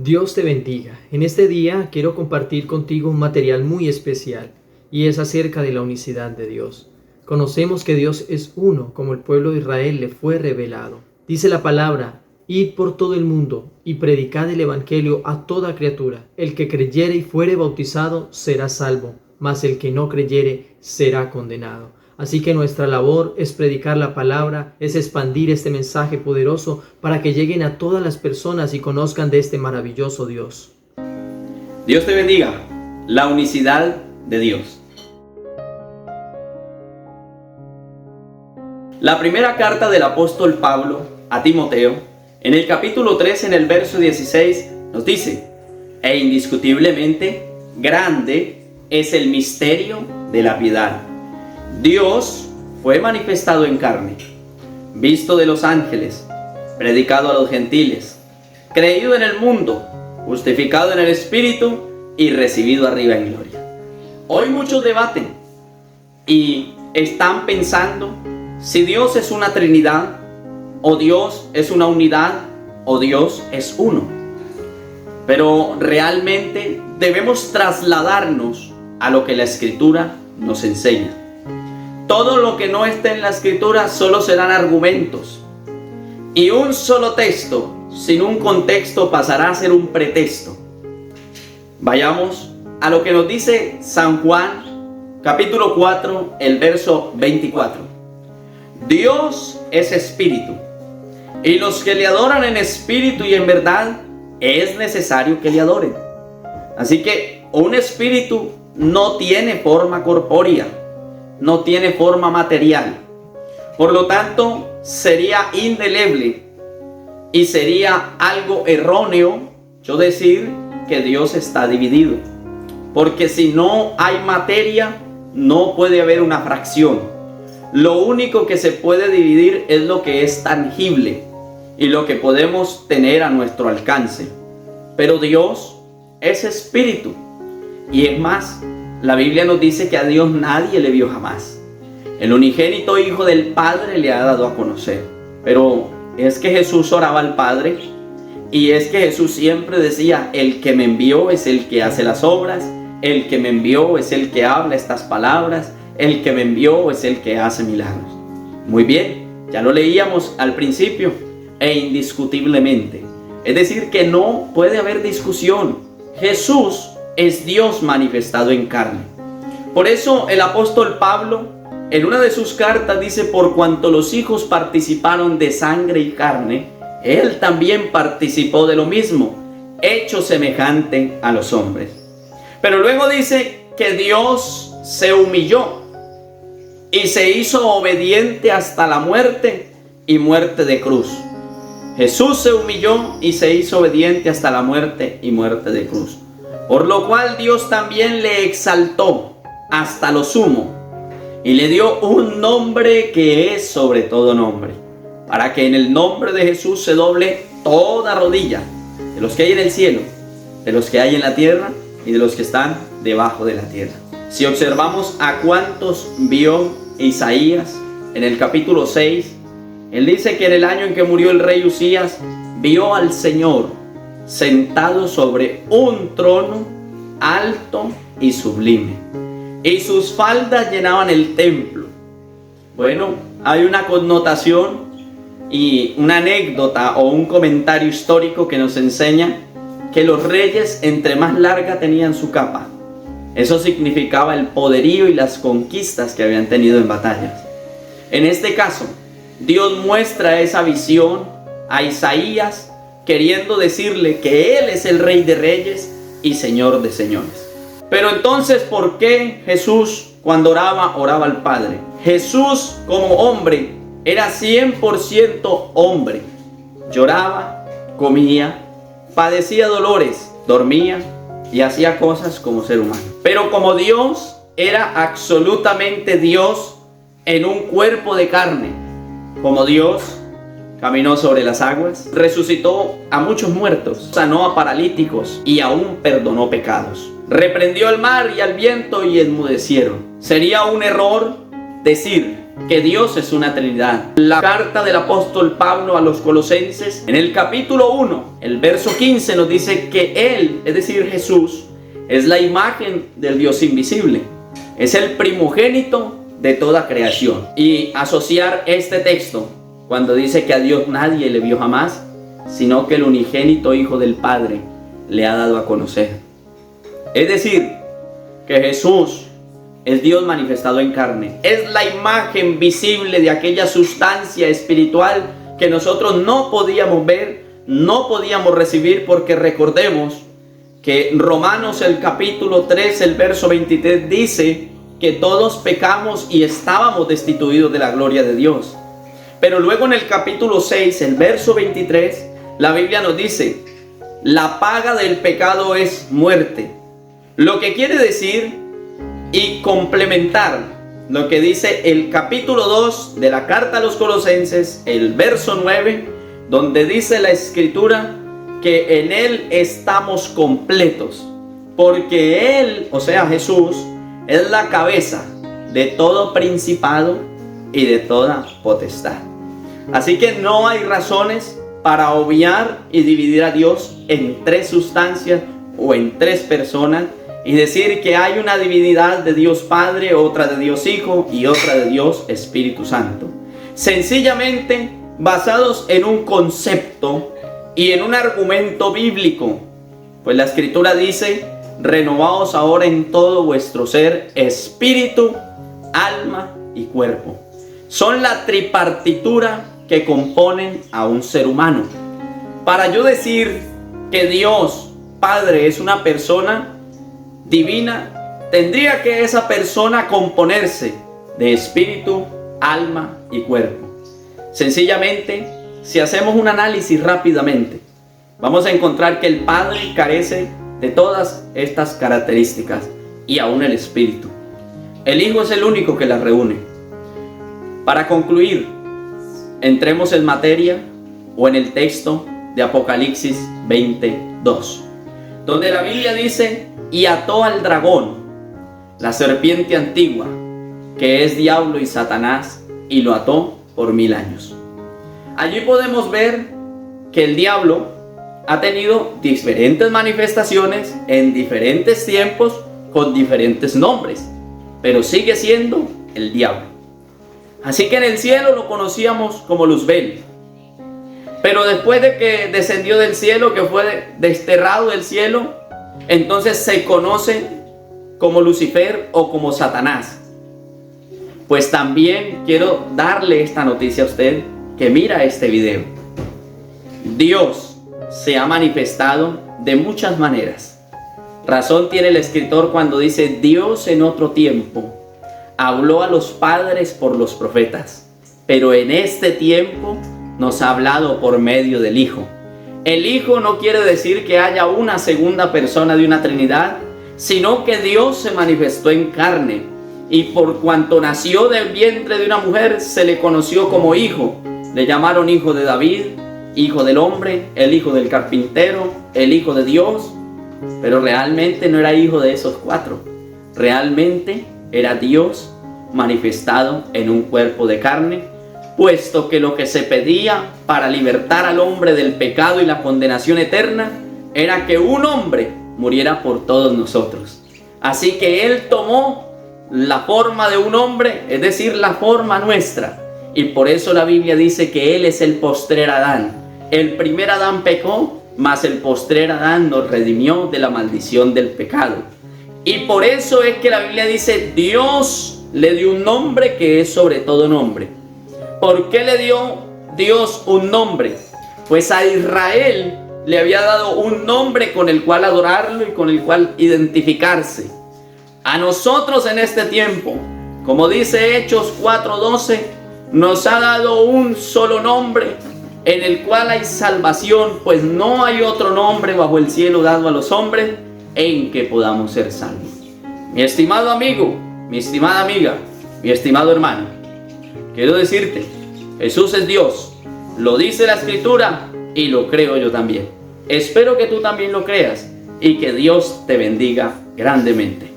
Dios te bendiga. En este día quiero compartir contigo un material muy especial y es acerca de la unicidad de Dios. Conocemos que Dios es uno, como el pueblo de Israel le fue revelado. Dice la palabra: id por todo el mundo y predicad el evangelio a toda criatura. El que creyere y fuere bautizado será salvo, mas el que no creyere será condenado. Así que nuestra labor es predicar la palabra, es expandir este mensaje poderoso para que lleguen a todas las personas y conozcan de este maravilloso Dios. Dios te bendiga. La unicidad de Dios. La primera carta del apóstol Pablo a Timoteo, en el capítulo 3, en el verso 16, nos dice: e indiscutiblemente grande es el misterio de la piedad. Dios fue manifestado en carne, visto de los ángeles, predicado a los gentiles, creído en el mundo, justificado en el Espíritu y recibido arriba en gloria. Hoy muchos debaten y están pensando si Dios es una Trinidad, o Dios es una unidad, o Dios es uno. Pero realmente debemos trasladarnos a lo que la Escritura nos enseña. Todo lo que no esté en la Escritura solo serán argumentos. Y un solo texto, sin un contexto, pasará a ser un pretexto. Vayamos a lo que nos dice San Juan, capítulo 4, el verso 24. Dios es espíritu, y los que le adoran en espíritu y en verdad, es necesario que le adoren. Así que un espíritu no tiene forma corpórea, no tiene forma material. Por lo tanto, sería indeleble y sería algo erróneo yo decir que Dios está dividido. Porque si no hay materia, no puede haber una fracción. Lo único que se puede dividir es lo que es tangible y lo que podemos tener a nuestro alcance. Pero Dios es espíritu. Y es más, la Biblia nos dice que a Dios nadie le vio jamás. El unigénito Hijo del Padre le ha dado a conocer. Pero es que Jesús oraba al Padre, y es que Jesús siempre decía: el que me envió es el que hace las obras, el que me envió es el que habla estas palabras, el que me envió es el que hace milagros. Muy bien, ya lo leíamos al principio. E indiscutiblemente, es decir, que no puede haber discusión. Jesús es Dios manifestado en carne. Por eso el apóstol Pablo en una de sus cartas dice: por cuanto los hijos participaron de sangre y carne, él también participó de lo mismo, hecho semejante a los hombres. Pero luego dice que Dios se humilló y se hizo obediente hasta la muerte y muerte de cruz. Jesús se humilló y se hizo obediente hasta la muerte y muerte de cruz. Por lo cual Dios también le exaltó hasta lo sumo y le dio un nombre que es sobre todo nombre, para que en el nombre de Jesús se doble toda rodilla, de los que hay en el cielo, de los que hay en la tierra y de los que están debajo de la tierra. Si observamos a cuántos vio Isaías en el capítulo 6, él dice que en el año en que murió el rey Usías, vio al Señor sentado sobre un trono alto y sublime, y sus faldas llenaban el templo. Bueno, hay una connotación y una anécdota o un comentario histórico que nos enseña que los reyes, entre más larga tenían su capa, eso significaba el poderío y las conquistas que habían tenido en batallas. En este caso, Dios muestra esa visión a Isaías, queriendo decirle que Él es el Rey de Reyes y Señor de Señores. Pero entonces, ¿por qué Jesús, cuando oraba al Padre? Jesús, como hombre, era 100% hombre. Lloraba, comía, padecía dolores, dormía y hacía cosas como ser humano. Pero como Dios, era absolutamente Dios en un cuerpo de carne. Como Dios, caminó sobre las aguas, resucitó a muchos muertos, sanó a paralíticos y aún perdonó pecados. Reprendió al mar y al viento y enmudecieron. Sería un error decir que Dios es una Trinidad. La carta del apóstol Pablo a los Colosenses, en el capítulo 1, el verso 15 nos dice que Él, es decir Jesús, es la imagen del Dios invisible. Es el primogénito de toda creación. Y asociar este texto, cuando dice que a Dios nadie le vio jamás, sino que el unigénito Hijo del Padre le ha dado a conocer. Es decir, que Jesús es Dios manifestado en carne. Es la imagen visible de aquella sustancia espiritual que nosotros no podíamos ver, no podíamos recibir, porque recordemos que Romanos el capítulo 3, el verso 23 dice que todos pecamos y estábamos destituidos de la gloria de Dios. Pero luego en el capítulo 6, el verso 23, la Biblia nos dice: la paga del pecado es muerte. Lo que quiere decir y complementar lo que dice el capítulo 2 de la carta a los Colosenses, el verso 9, donde dice la Escritura que en Él estamos completos, porque Él, o sea Jesús, es la cabeza de todo principado y de toda potestad. Así que no hay razones para obviar y dividir a Dios en tres sustancias o en tres personas y decir que hay una divinidad de Dios Padre, otra de Dios Hijo y otra de Dios Espíritu Santo. Sencillamente basados en un concepto y en un argumento bíblico. Pues la Escritura dice: renovaos ahora en todo vuestro ser, espíritu, alma y cuerpo. Son la tripartitura que componen a un ser humano. Para yo decir que Dios Padre es una persona divina, tendría que esa persona componerse de espíritu, alma y cuerpo. Sencillamente, si hacemos un análisis rápidamente, vamos a encontrar que el Padre carece de todas estas características, y aún el Espíritu. El Hijo es el único que las reúne. Para concluir, entremos en materia o en el texto de Apocalipsis 22, donde la Biblia dice: y ató al dragón, la serpiente antigua, que es diablo y Satanás, y lo ató por 1000 años. Allí podemos ver que el diablo ha tenido diferentes manifestaciones en diferentes tiempos con diferentes nombres, pero sigue siendo el diablo. Así que en el cielo lo conocíamos como Luzbel, pero después de que descendió del cielo, que fue desterrado del cielo, entonces se conoce como Lucifer o como Satanás. Pues también quiero darle esta noticia a usted que mira este video. Dios se ha manifestado de muchas maneras. Razón tiene el escritor cuando dice: Dios en otro tiempo habló a los padres por los profetas, pero en este tiempo nos ha hablado por medio del Hijo. El Hijo no quiere decir que haya una segunda persona de una Trinidad, sino que Dios se manifestó en carne, y por cuanto nació del vientre de una mujer, se le conoció como Hijo. Le llamaron Hijo de David, Hijo del hombre, el Hijo del carpintero, el Hijo de Dios. Pero realmente no era hijo de esos cuatro. Realmente era Dios manifestado en un cuerpo de carne, puesto que lo que se pedía para libertar al hombre del pecado y la condenación eterna era que un hombre muriera por todos nosotros. Así que Él tomó la forma de un hombre, es decir, la forma nuestra. Y por eso la Biblia dice que Él es el postrer Adán. El primer Adán pecó, mas el postrer Adán nos redimió de la maldición del pecado. Y por eso es que la Biblia dice: Dios le dio un nombre que es sobre todo nombre. ¿Por qué le dio Dios un nombre? Pues a Israel le había dado un nombre con el cual adorarlo y con el cual identificarse. A nosotros en este tiempo, como dice Hechos 4:12, nos ha dado un solo nombre en el cual hay salvación, pues no hay otro nombre bajo el cielo dado a los hombres en que podamos ser salvos. Mi estimado amigo, mi estimada amiga, mi estimado hermano, quiero decirte: Jesús es Dios, lo dice la Escritura y lo creo yo también. Espero que tú también lo creas y que Dios te bendiga grandemente.